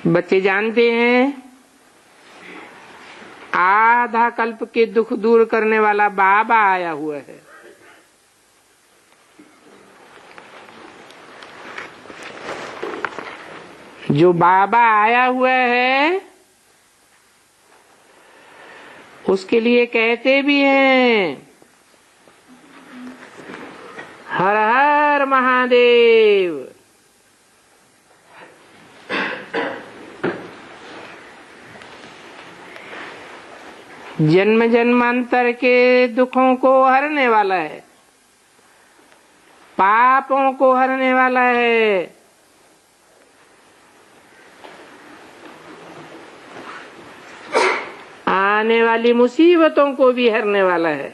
बच्चे जानते हैं आधा कल्प के दुख दूर करने वाला बाबा आया हुआ है। जो बाबा आया हुआ है उसके लिए कहते भी हैं हर हर महादेव। जन्म जन्मांतर के दुखों को हरने वाला है, पापों को हरने वाला है, आने वाली मुसीबतों को भी हरने वाला है।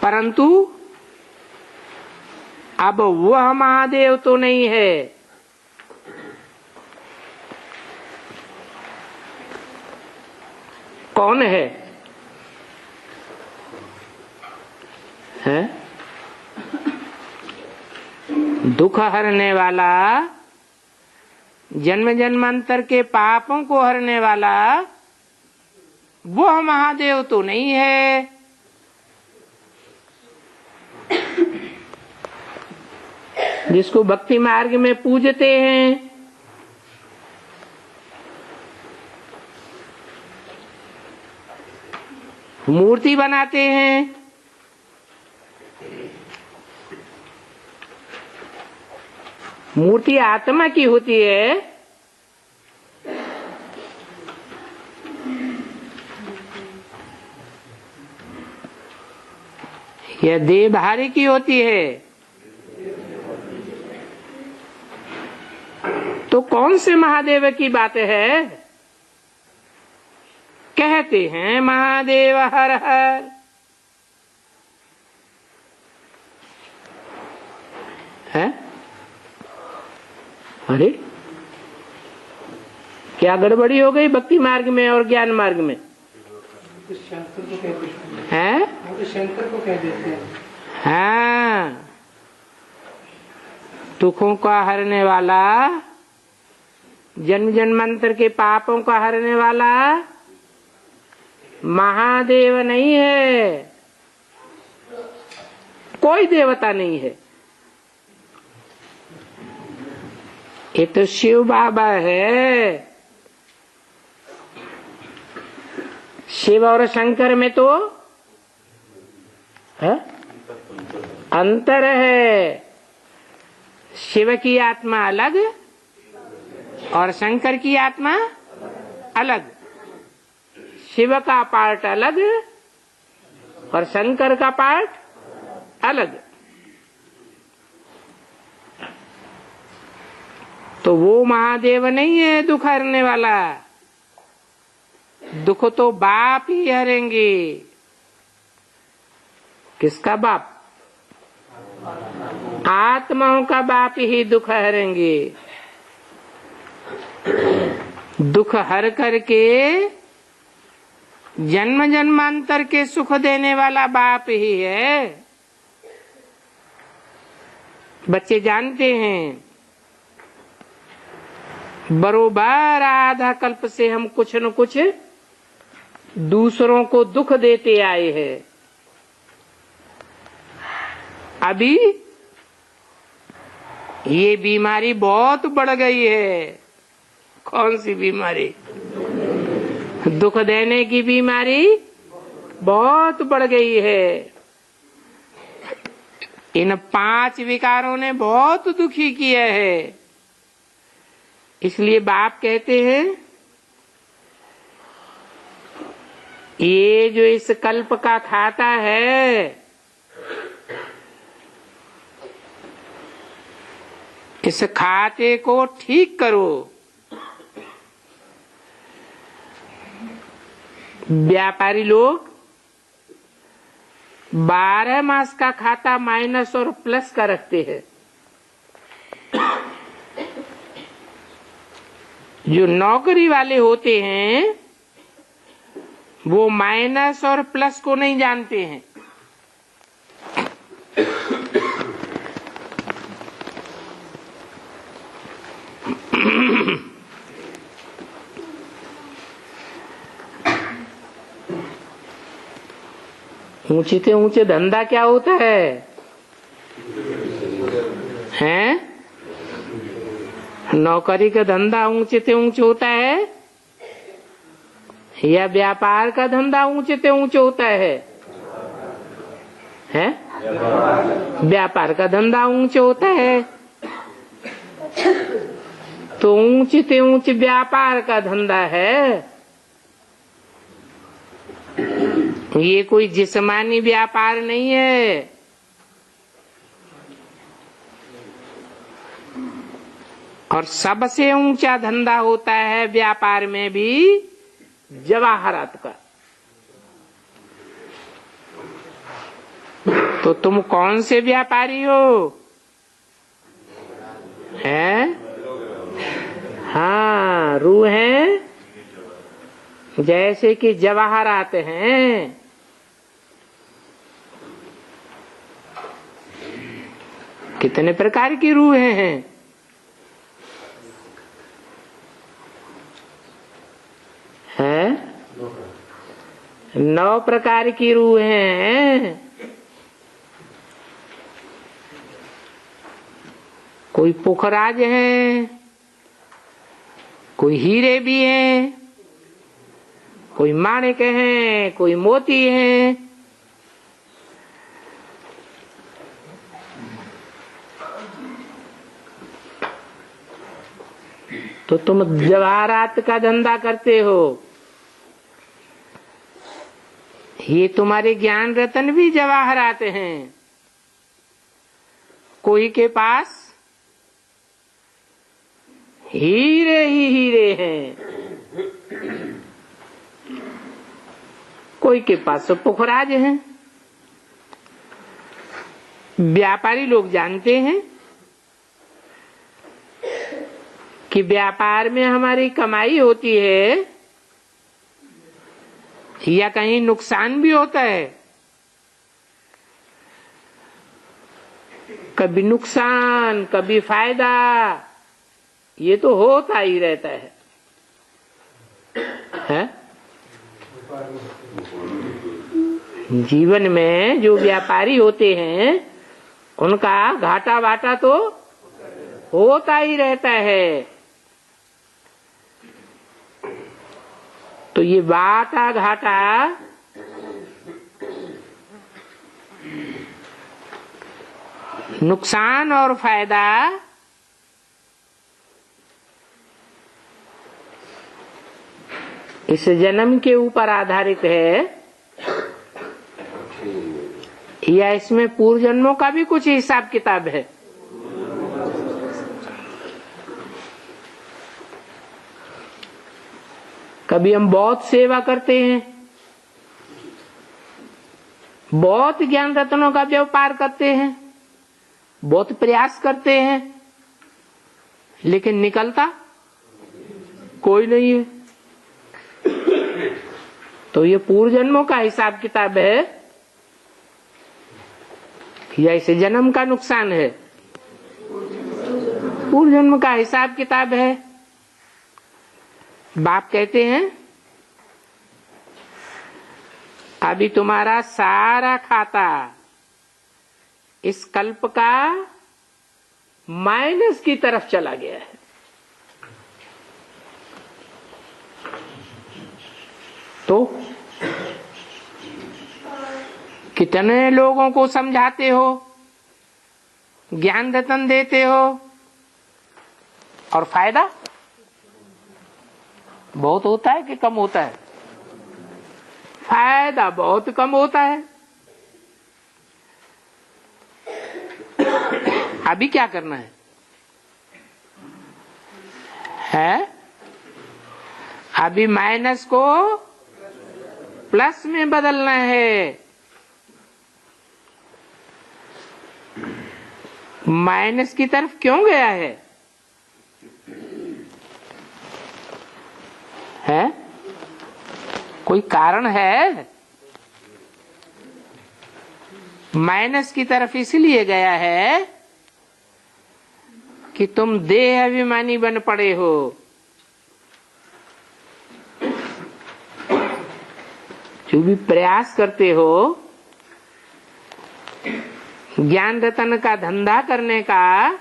परंतु अब वह महादेव तो नहीं है। कौन है? दुख हरने वाला, जन्म जन्मांतर के पापों को हरने वाला वह महादेव तो नहीं है। जिसको भक्ति मार्ग में पूजते हैं, मूर्ति बनाते हैं, मूर्ति आत्मा की होती है, यह देहधारी की होती है। तो कौन से महादेव की बात है? कहते हैं महादेव हर हर। है? अरे क्या गड़बड़ी हो गई भक्ति मार्ग में और ज्ञान मार्ग में? शंकर को कहते हैं? शंकर को कह देते हैं। हाँ, दुखों का हरने वाला, जन्म जन्मांतर के पापों का हरने वाला महादेव नहीं है, कोई देवता नहीं है। ये तो शिव बाबा है। शिव और शंकर में तो अंतर है। शिव की आत्मा अलग और शंकर की आत्मा अलग। शिव का पार्ट अलग और शंकर का पार्ट अलग। तो वो महादेव नहीं है दुख हरने वाला। दुख तो बाप ही हरेंगे। किसका बाप? आत्माओं का बाप ही दुख हरेंगे। दुख हर करके जन्म जन्मांतर के सुख देने वाला बाप ही है। बच्चे जानते हैं बरोबर आधा कल्प से हम कुछ न कुछ दूसरों को दुख देते आए हैं। अभी ये बीमारी बहुत बढ़ गई है। कौन सी बीमारी? दुख देने की बीमारी बहुत बढ़ गई है। इन 5 विकारों ने बहुत दुखी किया है। इसलिए बाप कहते हैं ये जो इस कल्प का खाता है, इस खाते को ठीक करो। व्यापारी लोग 12 मास का खाता माइनस और प्लस का रखते हैं। जो नौकरी वाले होते हैं वो माइनस और प्लस को नहीं जानते हैं। ऊंचे से ऊंचे धंधा क्या होता है? हैं? नौकरी का धंधा ऊंचे से ऊंचे होता है या व्यापार का धंधा ऊंचे से ऊंचे होता है? हैं? व्यापार का धंधा ऊंचे होता है। तो ऊंचे से ऊंचे व्यापार का धंधा है। ये कोई जिस्मानी व्यापार नहीं है। और सबसे ऊंचा धंधा होता है व्यापार में भी जवाहरात का। तो तुम कौन से व्यापारी हो? हैं? हाँ, रूह है जैसे कि जवाहरात हैं। कितने प्रकार की रूह हैं? है 9 प्रकार की रूह हैं। कोई पुखराज है, कोई हीरे भी हैं, कोई माणिक हैं, कोई मोती हैं। तो तुम जवाहरात का धंधा करते हो। ये तुम्हारे ज्ञान रतन भी जवाहरात हैं। कोई के पास हीरे ही हीरे हैं, कोई के पास पुखराज हैं। व्यापारी लोग जानते हैं कि व्यापार में हमारी कमाई होती है या कहीं नुकसान भी होता है। कभी नुकसान कभी फायदा, ये तो होता ही रहता है। जीवन में जो व्यापारी होते हैं उनका घाटा वाटा तो होता ही रहता है। तो ये वाटा घाटा नुकसान और फायदा इस जन्म के ऊपर आधारित है या इसमें पूर्व जन्मों का भी कुछ हिसाब किताब है? कभी हम बहुत सेवा करते हैं, बहुत ज्ञान रत्नों का व्यापार करते हैं, बहुत प्रयास करते हैं, लेकिन निकलता कोई नहीं है। तो ये पूर्व जन्मों का हिसाब किताब है या इस जन्म का नुकसान है? पूर्व जन्म का हिसाब किताब है। बाप कहते हैं अभी तुम्हारा सारा खाता इस कल्प का माइनस की तरफ चला गया है। तो कितने लोगों को समझाते हो, ज्ञान रतन देते हो, और फायदा बहुत होता है कि कम होता है? फायदा बहुत कम होता है। अभी क्या करना है? अभी माइनस को प्लस में बदलना है। माइनस की तरफ क्यों गया है? कोई कारण है? माइनस की तरफ इसलिए गया है कि तुम देह अभिमानी बन पड़े हो। जो भी प्रयास करते हो ज्ञान रतन का धंधा करने का,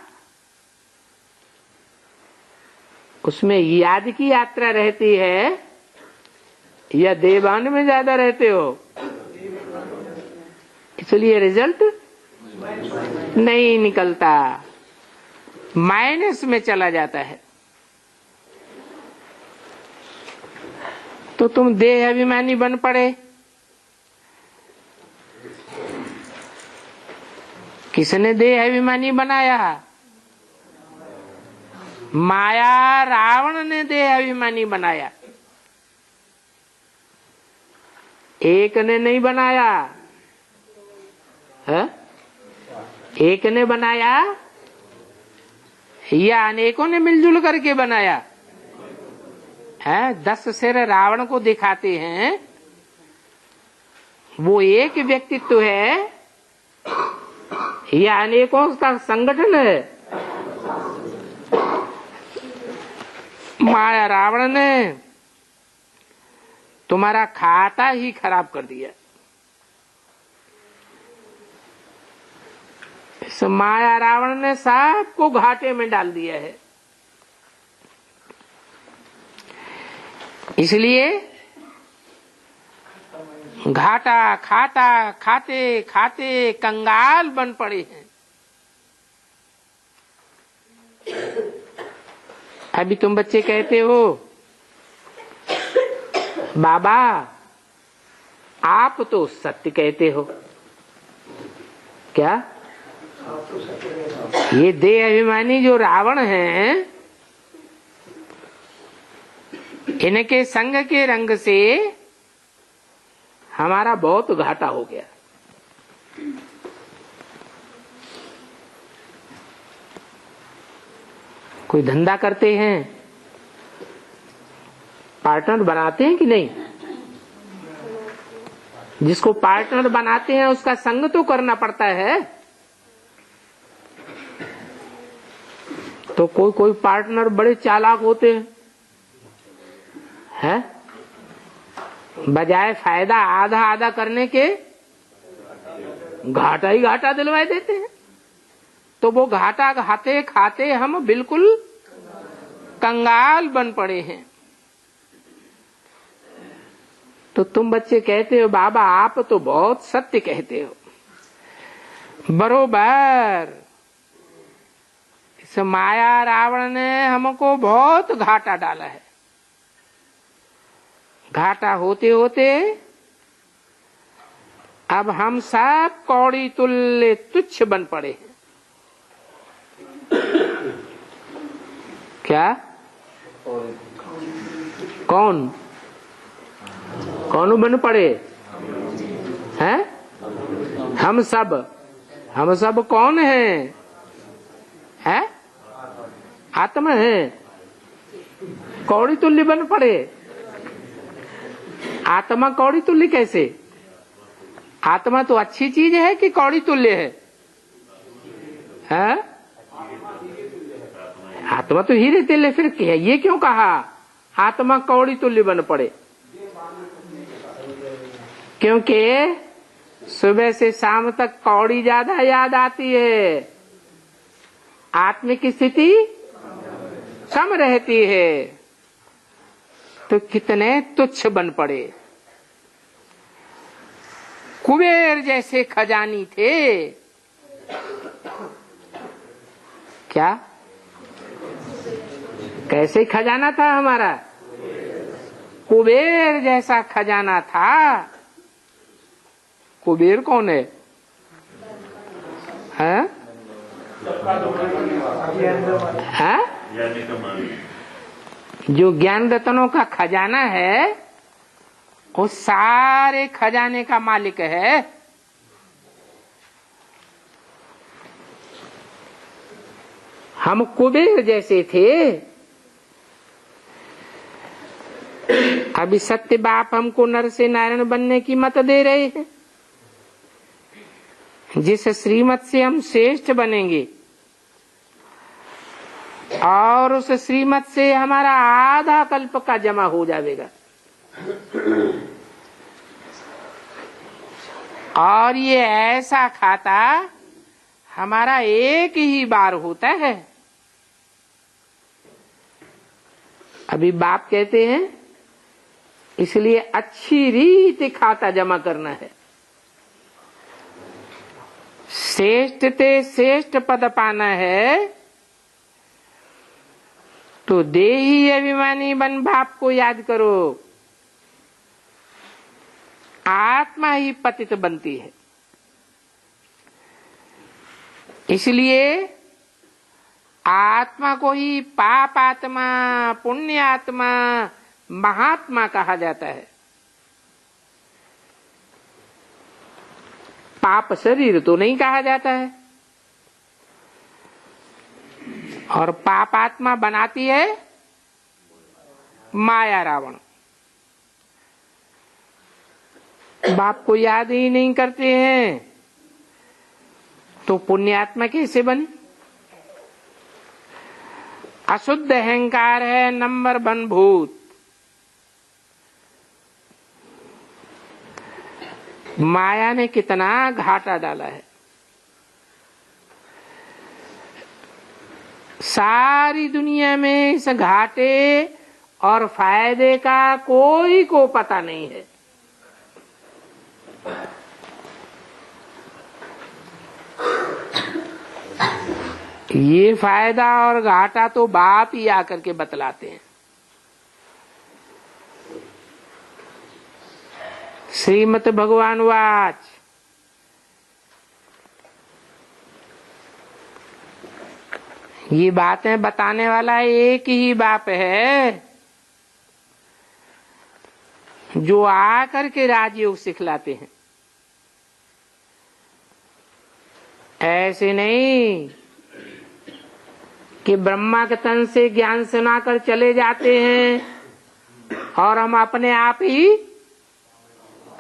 उसमें याद की यात्रा रहती है या देवान में ज्यादा रहते हो, इसलिए रिजल्ट नहीं निकलता, माइनस में चला जाता है। तो तुम देह अभिमानी बन पड़े। किसने देह अभिमानी बनाया? माया, रावण ने देह अभिमानी बनाया, एक ने नहीं बनाया है? एक ने बनाया या अनेकों ने मिलजुल करके बनाया है? 10 सिर रावण को दिखाते हैं, वो एक व्यक्तित्व है या अनेकों का संगठन है? माया रावण ने तुम्हारा खाता ही खराब कर दिया। इस माया रावण ने सबको घाटे में डाल दिया है। इसलिए घाटा खाता खाते खाते कंगाल बन पड़े हैं। अभी तुम बच्चे कहते हो बाबा आप तो सत्य कहते हो, क्या? ये देह अभिमानी जो रावण हैं, इनके संग के रंग से हमारा बहुत घाटा हो गया। कोई धंधा करते हैं, पार्टनर बनाते हैं कि नहीं? जिसको पार्टनर बनाते हैं उसका संग तो करना पड़ता है। तो कोई कोई पार्टनर बड़े चालाक होते हैं, बजाय फायदा आधा आधा करने के घाटा ही घाटा दिलवाए देते हैं। तो वो घाटा खाते खाते हम बिल्कुल कंगाल बन पड़े हैं। तो तुम बच्चे कहते हो बाबा आप तो बहुत सत्य कहते हो। बरोबर, इस माया रावण ने हमको बहुत घाटा डाला है। घाटा होते होते अब हम सब कौड़ी तुल्य तुच्छ बन पड़े हैं। क्या? कौन कौन बन पड़े हैं? हम सब कौन हैं? है? आत्मा है। कौड़ी तुल्य बन पड़े। आत्मा कौड़ी तुल्य कैसे? आत्मा तो अच्छी चीज है कि कौड़ी तुल्य है? आत्मा तो हीरे तुल्य। फिर ये क्यों कहा आत्मा कौड़ी तुल्य बन पड़े? क्योंकि सुबह से शाम तक कौड़ी ज्यादा याद आती है, आत्मिक स्थिति कम रहती है। तो कितने तुच्छ बन पड़े। कुबेर जैसे खजानी थे। क्या? कैसे खजाना था हमारा? कुबेर जैसा खजाना था। कुबेर कौन है? हैं? हैं? जो ज्ञान रत्नों का खजाना है वो सारे खजाने का मालिक है। हम कुबेर जैसे थे। अभी सत्य बाप हमको नर से नारायण बनने की मत दे रहे हैं। जिस श्रीमत से हम श्रेष्ठ बनेंगे और उस श्रीमत से हमारा आधा कल्प का जमा हो जाएगा। और ये ऐसा खाता हमारा एक ही बार होता है। अभी बाप कहते हैं इसलिए अच्छी रीति खाता जमा करना है। श्रेष्ठ ते श्रेष्ठ पद पाना है तो देही अभिमानी बन बाप को याद करो। आत्मा ही पतित बनती है। इसलिए आत्मा को ही पाप आत्मा, पुण्य आत्मा, महात्मा कहा जाता है। पाप शरीर तो नहीं कहा जाता है। और पाप आत्मा बनाती है माया रावण। बाप को याद ही नहीं करते हैं तो पुण्यात्मा कैसे बने? अशुद्ध अहंकार है नंबर 1 भूत। माया ने कितना घाटा डाला है। सारी दुनिया में इस घाटे और फायदे का कोई को पता नहीं है। ये फायदा और घाटा तो बाप ही आकर के बतलाते हैं। श्रीमद् भगवान वाच, ये बातें बताने वाला एक ही बाप है जो आकर के राजयोग सिखलाते हैं। ऐसे नहीं कि ब्रह्मा के तन से ज्ञान सुनाकर चले जाते हैं और हम अपने आप ही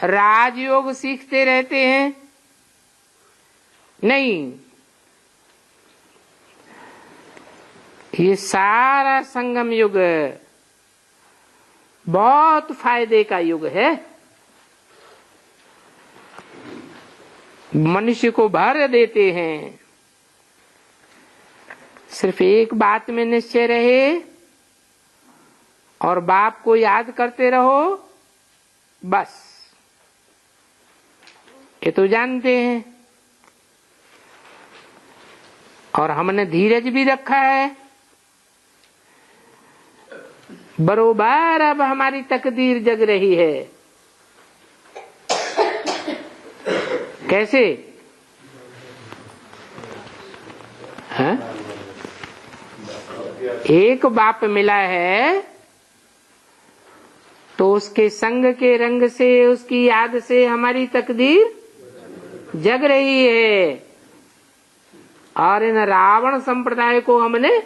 राजयोग सीखते रहते हैं। नहीं, ये सारा संगम युग बहुत फायदे का युग है। मनुष्य को भर देते हैं। सिर्फ एक बात में निश्चय रहे और बाप को याद करते रहो, बस। ये तो जानते हैं। और हमने धीरज भी रखा है। बरोबर अब हमारी तकदीर जग रही है। कैसे? हाँ? एक बाप मिला है तो उसके संग के रंग से, उसकी याद से हमारी तकदीर जग रही है। और इन रावण संप्रदाय को हमने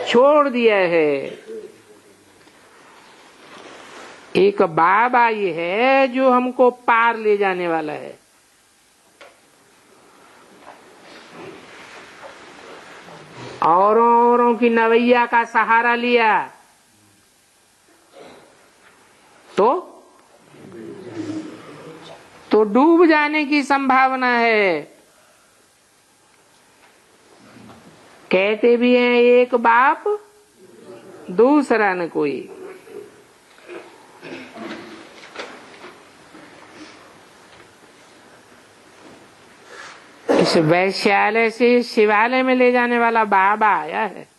छोड़ दिया है। एक बाबा ये है जो हमको पार ले जाने वाला है। औरों की नवैया का सहारा लिया तो डूब जाने की संभावना है। कहते भी हैं एक बाप दूसरा न कोई। इस वैश्यालय से शिवालय में ले जाने वाला बाबा आया है।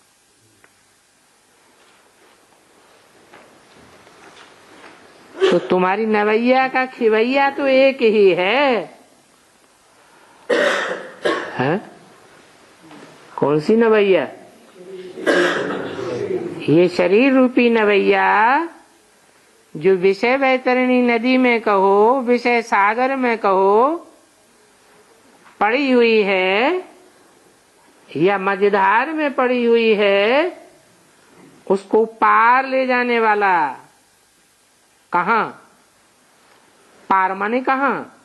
तो तुम्हारी नवैया का खिवैया तो एक ही है। हैं? कौन सी नवैया? ये शरीर रूपी नवैया जो विषय वैतरणी नदी में कहो, विषय सागर में कहो पड़ी हुई है या मझधार में पड़ी हुई है, उसको पार ले जाने वाला कहाँ? पार माने कहाँ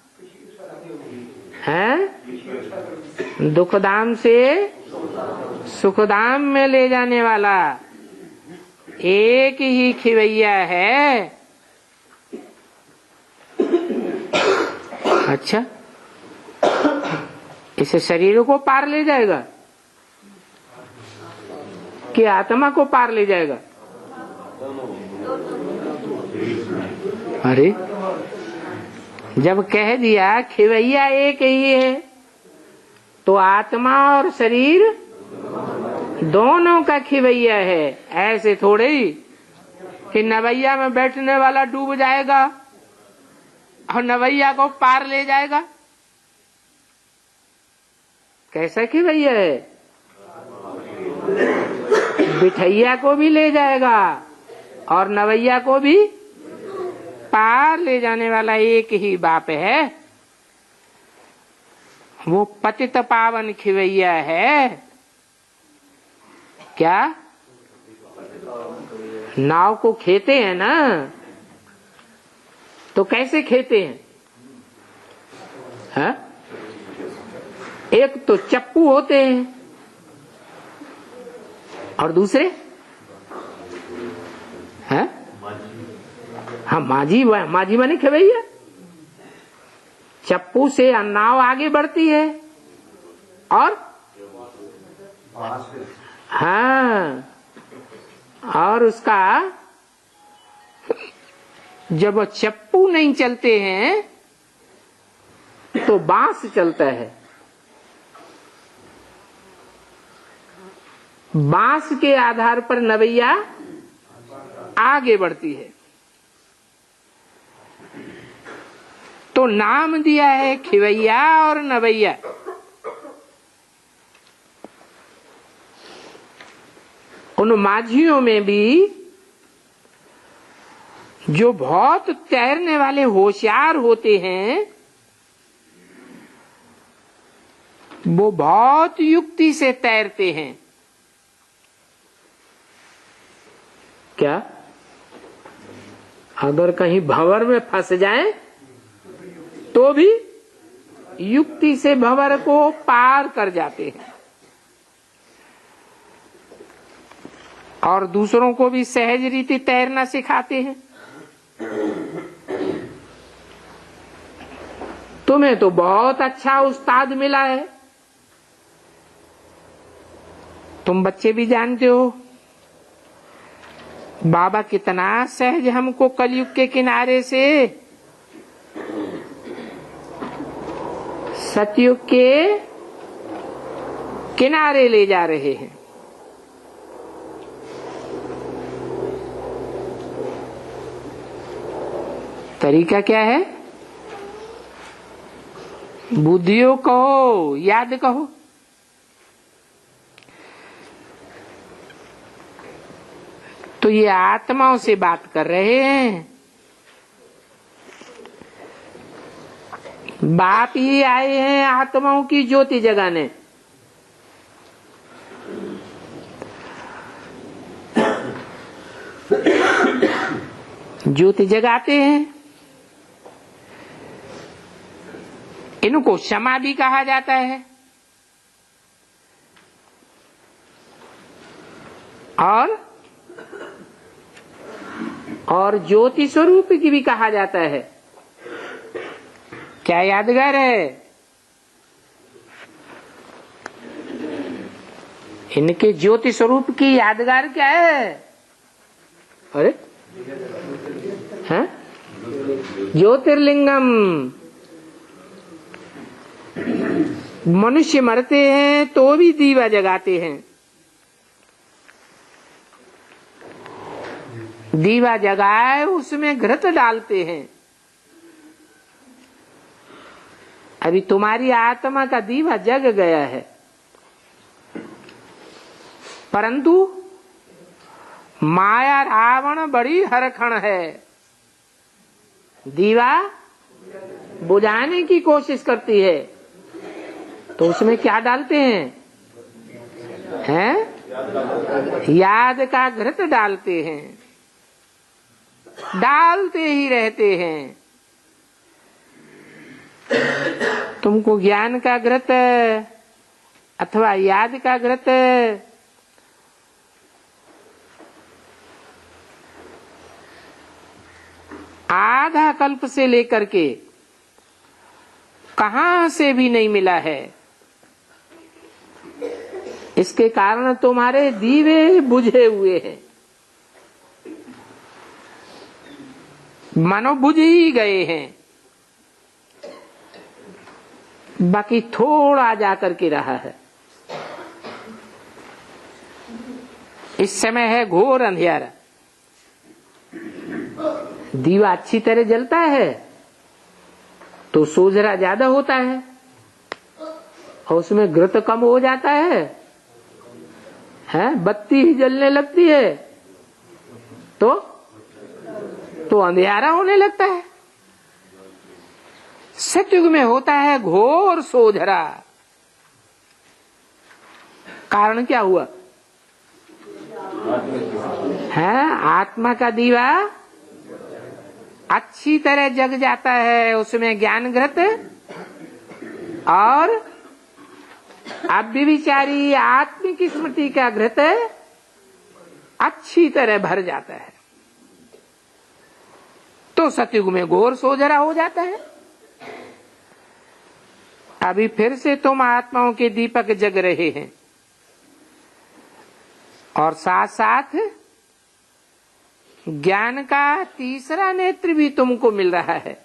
है? दुखधाम से सुखधाम में ले जाने वाला एक ही खिवैया है। अच्छा, इसे शरीर को पार ले जाएगा कि आत्मा को पार ले जाएगा? अरे जब कह दिया खिवैया एक ही है तो आत्मा और शरीर दोनों का खिवैया है। ऐसे थोड़े ही कि नवैया में बैठने वाला डूब जाएगा और नवैया को पार ले जाएगा। कैसा खिवैया है? बिठैया को भी ले जाएगा और नवैया को भी पार ले जाने वाला एक ही बाप है। वो पतित पावन खिवैया है। क्या नाव को खेते हैं ना, तो कैसे खेते हैं? हा? एक तो चप्पू होते हैं और दूसरे हैं? हाँ, माझी माने खिवैया। चप्पू से नाव आगे बढ़ती है और हाँ, और उसका जब चप्पू नहीं चलते हैं तो बांस चलता है। बांस के आधार पर नवैया आगे बढ़ती है। तो नाम दिया है खिवैया और नवैया। उन माझियों में भी जो बहुत तैरने वाले होशियार होते हैं वो बहुत युक्ति से तैरते हैं। क्या अगर कहीं भंवर में फंस जाए तो भी युक्ति से भंवर को पार कर जाते हैं और दूसरों को भी सहज रीति तैरना सिखाते हैं। तुम्हें तो बहुत अच्छा उस्ताद मिला है। तुम बच्चे भी जानते हो बाबा कितना सहज हमको कलयुग के किनारे से सतयुग के किनारे ले जा रहे हैं। तरीका क्या है? बुद्धियों कहो, याद कहो। तो ये आत्माओं से बात कर रहे हैं। बाप ही आए हैं आत्माओं की ज्योति जगाने। ज्योति जगाते हैं। इनको क्षमा भी कहा जाता है और ज्योति स्वरूप की भी कहा जाता है। क्या यादगार है? इनके ज्योति स्वरूप की यादगार क्या है? अरे हैं? ज्योतिर्लिंगम। मनुष्य मरते हैं तो भी दीवा जगाते हैं। दीवा जगाए उसमें घृत डालते हैं। अभी तुम्हारी आत्मा का दीवा जग गया है, परंतु माया रावण बड़ी हरखण है। दीवा बुझाने की कोशिश करती है तो उसमें क्या डालते हैं? याद का घृत डालते हैं। डालते ही रहते हैं। तुमको ज्ञान का घृत अथवा याद का घृत आधा कल्प से लेकर के कहां से भी नहीं मिला है। इसके कारण तुम्हारे दीवे बुझे हुए हैं, मानो बुझ ही गए हैं। बाकी थोड़ा जाकर के रहा है। इस समय है घोर अंधियारा। दीवा अच्छी तरह जलता है तो सोझरा ज्यादा होता है, और उसमें घृत कम हो जाता है, बत्ती ही जलने लगती है तो अंधियारा होने लगता है। सतयुग में होता है घोर सोझरा। कारण क्या हुआ? आत्मा का दीवा अच्छी तरह जग जाता है, उसमें ज्ञान घृत और अव्यभिचारी आत्मिक स्मृति का घृत अच्छी तरह भर जाता है, तो सतयुग में घोर सोझरा हो जाता है। अभी फिर से तुम आत्माओं के दीपक जग रहे हैं, और साथ साथ ज्ञान का तीसरा नेत्र भी तुमको मिल रहा है।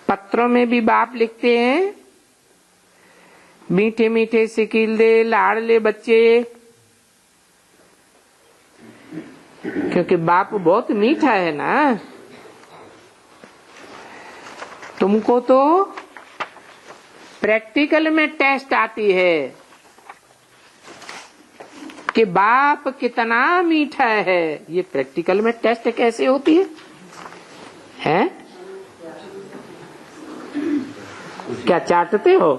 पत्रों में भी बाप लिखते हैं, मीठे मीठे सिकील लाड़ले बच्चे, क्योंकि बाप बहुत मीठा है ना। तुमको तो प्रैक्टिकल में टेस्ट आती है कि बाप कितना मीठा है। ये प्रैक्टिकल में टेस्ट कैसे होती है? क्या चाटते हो?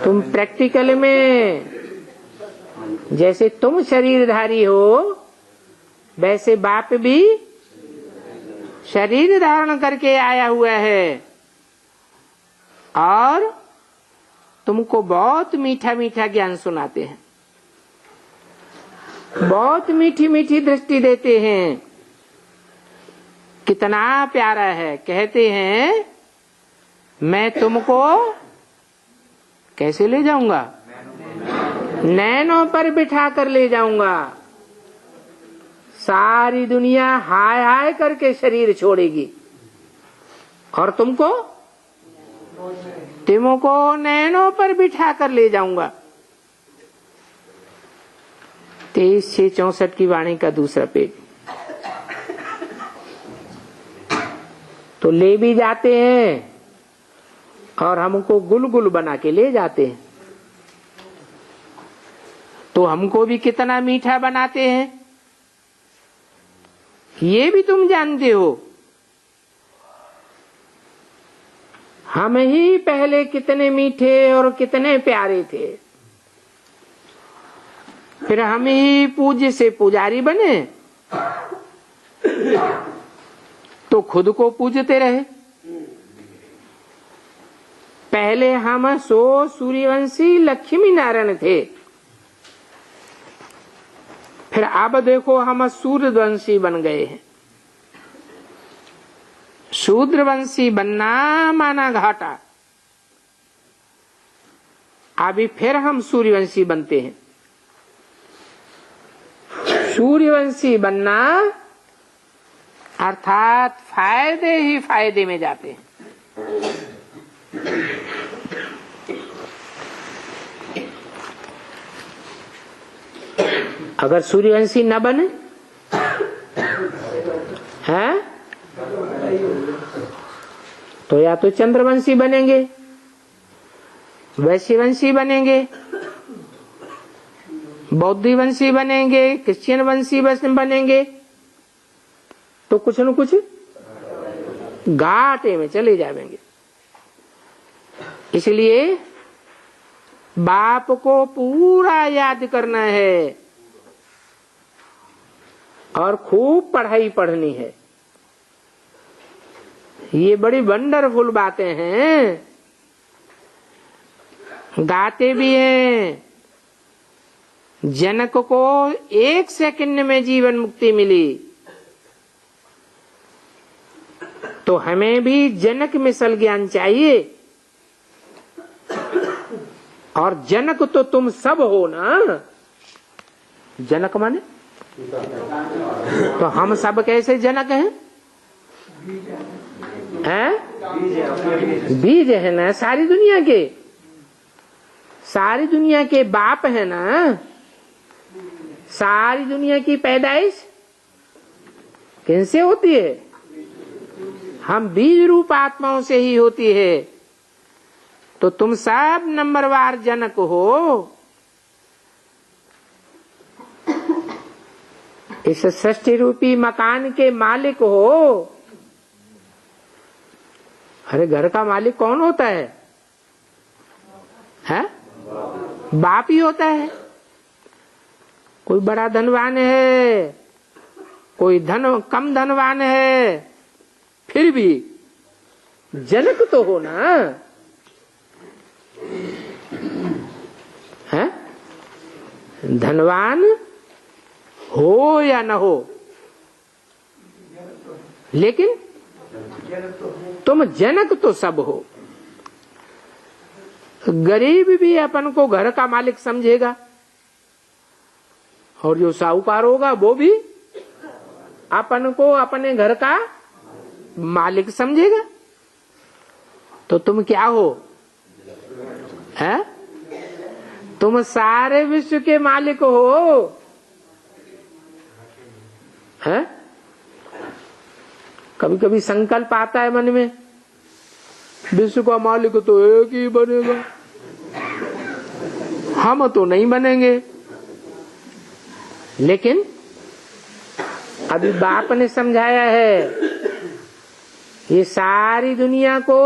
तुम प्रैक्टिकल में जैसे तुम शरीरधारी हो, वैसे बाप भी शरीर धारण करके आया हुआ है, और तुमको बहुत मीठा मीठा ज्ञान सुनाते हैं, बहुत मीठी मीठी दृष्टि देते हैं। कितना प्यारा है। कहते हैं मैं तुमको कैसे ले जाऊंगा? नैनों पर बिठा कर ले जाऊंगा। सारी दुनिया हाय हाय करके शरीर छोड़ेगी, और तुमको नैनों पर बिठा कर ले जाऊंगा। 23/6/64 की वाणी का दूसरा पेज। तो ले भी जाते हैं और हमको गुलगुल बना के ले जाते हैं। तो हमको भी कितना मीठा बनाते हैं ये भी तुम जानते हो। हम ही पहले कितने मीठे और कितने प्यारे थे, फिर हम ही पूज्य से पुजारी बने तो खुद को पूजते रहे। पहले हम सूर्यवंशी लक्ष्मी नारायण थे, फिर अब देखो हम सूर्यवंशी बन गए हैं। शूद्रवंशी बनना माना घाटा, अभी फिर हम सूर्यवंशी बनते हैं। सूर्यवंशी बनना अर्थात फायदे ही फायदे में जाते हैं। अगर सूर्यवंशी न बने हैं तो या तो चंद्रवंशी बनेंगे, वैश्यवंशी बनेंगे, बौद्धी वंशी बनेंगे, क्रिश्चियन वंशी बनेंगे, तो कुछ न कुछ घाटे में चले जाएंगे। इसलिए बाप को पूरा याद करना है और खूब पढ़ाई पढ़नी है। ये बड़ी वंडरफुल बातें हैं, गाते भी हैं। जनक को 1 सेकंड में जीवन मुक्ति मिली, तो हमें भी जनक मिसल ज्ञान चाहिए। और जनक तो तुम सब हो ना। जनक माने तो हम सब कैसे जनक हैं? बीज है ना सारी दुनिया के। सारी दुनिया के बाप है ना। सारी दुनिया की पैदाइश किनसे होती है? हम बीज रूप आत्माओं से ही होती है। तो तुम सब नंबरवार जनक हो। इस सृष्टि रूपी मकान के मालिक हो। अरे घर का मालिक कौन होता है? हैं? बाप ही होता है। कोई बड़ा धनवान है, कोई कम धनवान है, फिर भी जनक तो हो ना। है धनवान हो या न हो, लेकिन तुम जनक तो सब हो। गरीब भी अपन को घर का मालिक समझेगा और जो साहूकार होगा वो भी अपन को अपने घर का मालिक समझेगा। तो तुम क्या हो? है? तुम सारे विश्व के मालिक हो। है? कभी कभी संकल्प आता है मन में, विश्व का मालिक तो एक ही बनेगा, हम तो नहीं बनेंगे। लेकिन अभी बाप ने समझाया है, ये सारी दुनिया को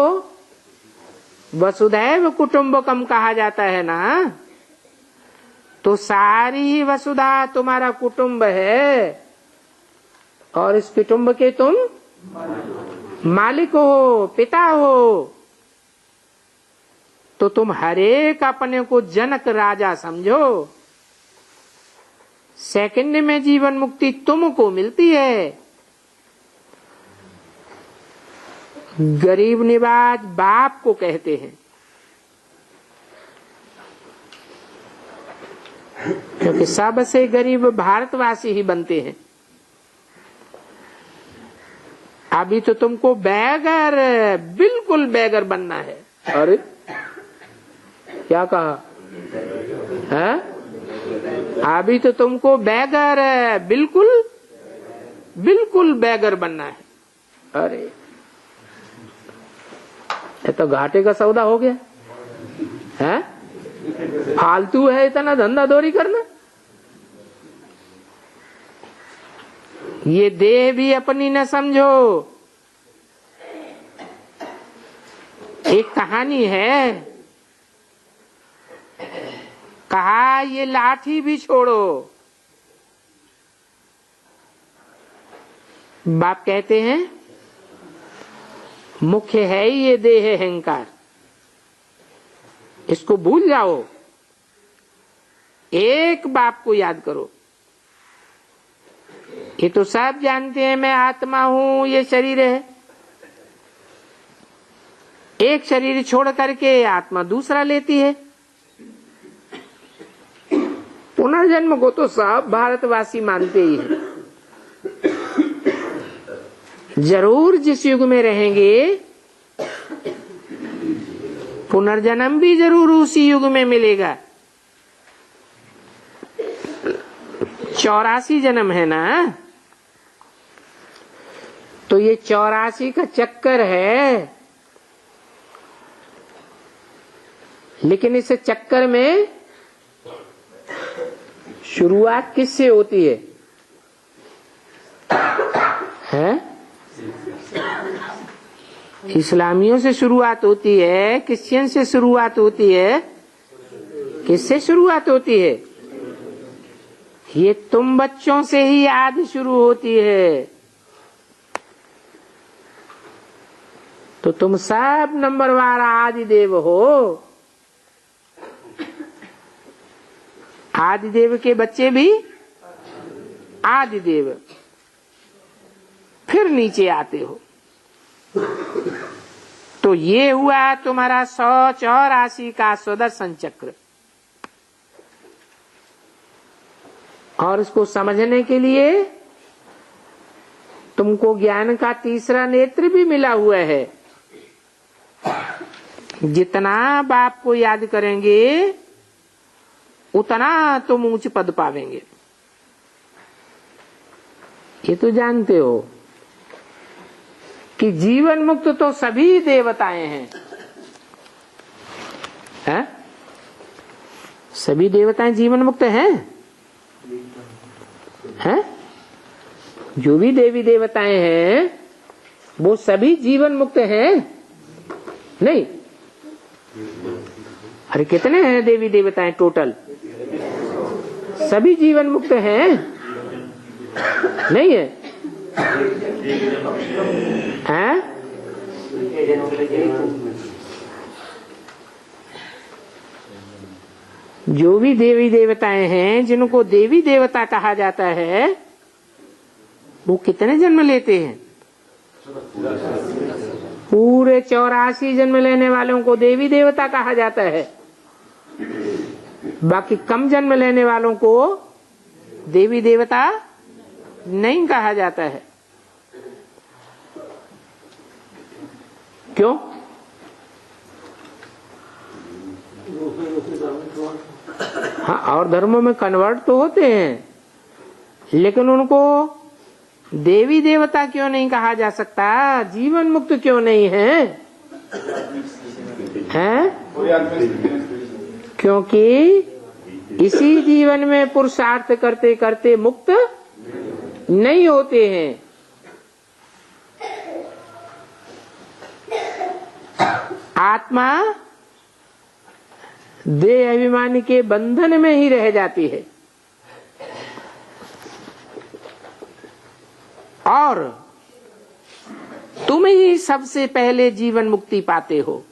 वसुधैव कुटुंबकम कहा जाता है ना। तो सारी ही वसुधा तुम्हारा कुटुंब है और इस कुटुंब के तुम मालिक हो, पिता हो। तो तुम हरेक अपने को जनक राजा समझो। सेकंड में जीवन मुक्ति तुमको मिलती है। गरीब निवाज बाप को कहते हैं, क्योंकि सबसे गरीब भारतवासी ही बनते हैं। अभी तो तुमको बैगर, बिल्कुल बैगर बनना है। अरे क्या कहा है? अभी तो तुमको बैगर, बिल्कुल बिल्कुल बैगर बनना है। अरे ये तो घाटे का सौदा हो गया है। फालतू है इतना धंधा दौरी करना। ये देह भी अपनी न समझो। एक कहानी है, कहा ये लाठी भी छोड़ो। बाप कहते हैं मुख्य है ही ये देह अहंकार, इसको भूल जाओ। एक बाप को याद करो। ये तो सब जानते हैं मैं आत्मा हूं, ये शरीर है। एक शरीर छोड़ करके आत्मा दूसरा लेती है। पुनर्जन्म को तो सब भारतवासी मानते ही हैं। जरूर जिस युग में रहेंगे पुनर्जन्म भी जरूर उसी युग में मिलेगा। 84 जन्म है ना। तो ये 84 का चक्कर है। लेकिन इस चक्कर में शुरुआत किससे होती है? हैं? इस्लामियों से शुरुआत होती है, क्रिश्चियन से शुरुआत होती है, किससे शुरुआत होती है? ये तुम बच्चों से ही आदि शुरू होती है। तो तुम सब नंबरवार आदि देव हो। आदि देव के बच्चे भी आदि देव, फिर नीचे आते हो। तो ये हुआ तुम्हारा 184 का सुदर्शन चक्र। और इसको समझने के लिए तुमको ज्ञान का तीसरा नेत्र भी मिला हुआ है। जितना बाप को याद करेंगे उतना तुम ऊंच पद पावेंगे। ये तो जानते हो कि जीवन मुक्त तो सभी देवताएं हैं, हैं? सभी देवताएं जीवन मुक्त हैं, हैं? जो भी देवी देवताएं हैं वो सभी जीवन मुक्त हैं? नहीं। अरे कितने हैं देवी देवताएं टोटल? सभी जीवन मुक्त हैं? नहीं है? हैं? जो भी देवी देवताएं हैं जिनको देवी देवता कहा जाता है वो कितने जन्म लेते हैं? पूरे 84 जन्म लेने वालों को देवी देवता कहा जाता है। बाकी कम जन्म लेने वालों को देवी देवता नहीं कहा जाता है। क्यों? हाँ, और धर्मों में कन्वर्ट तो होते हैं, लेकिन उनको देवी देवता क्यों नहीं कहा जा सकता? जीवन मुक्त क्यों नहीं है? हैं? क्योंकि इसी जीवन में पुरुषार्थ करते करते मुक्त नहीं होते हैं। आत्मा देह अभिमान के बंधन में ही रह जाती है और तुम ही सबसे पहले जीवन मुक्ति पाते हो।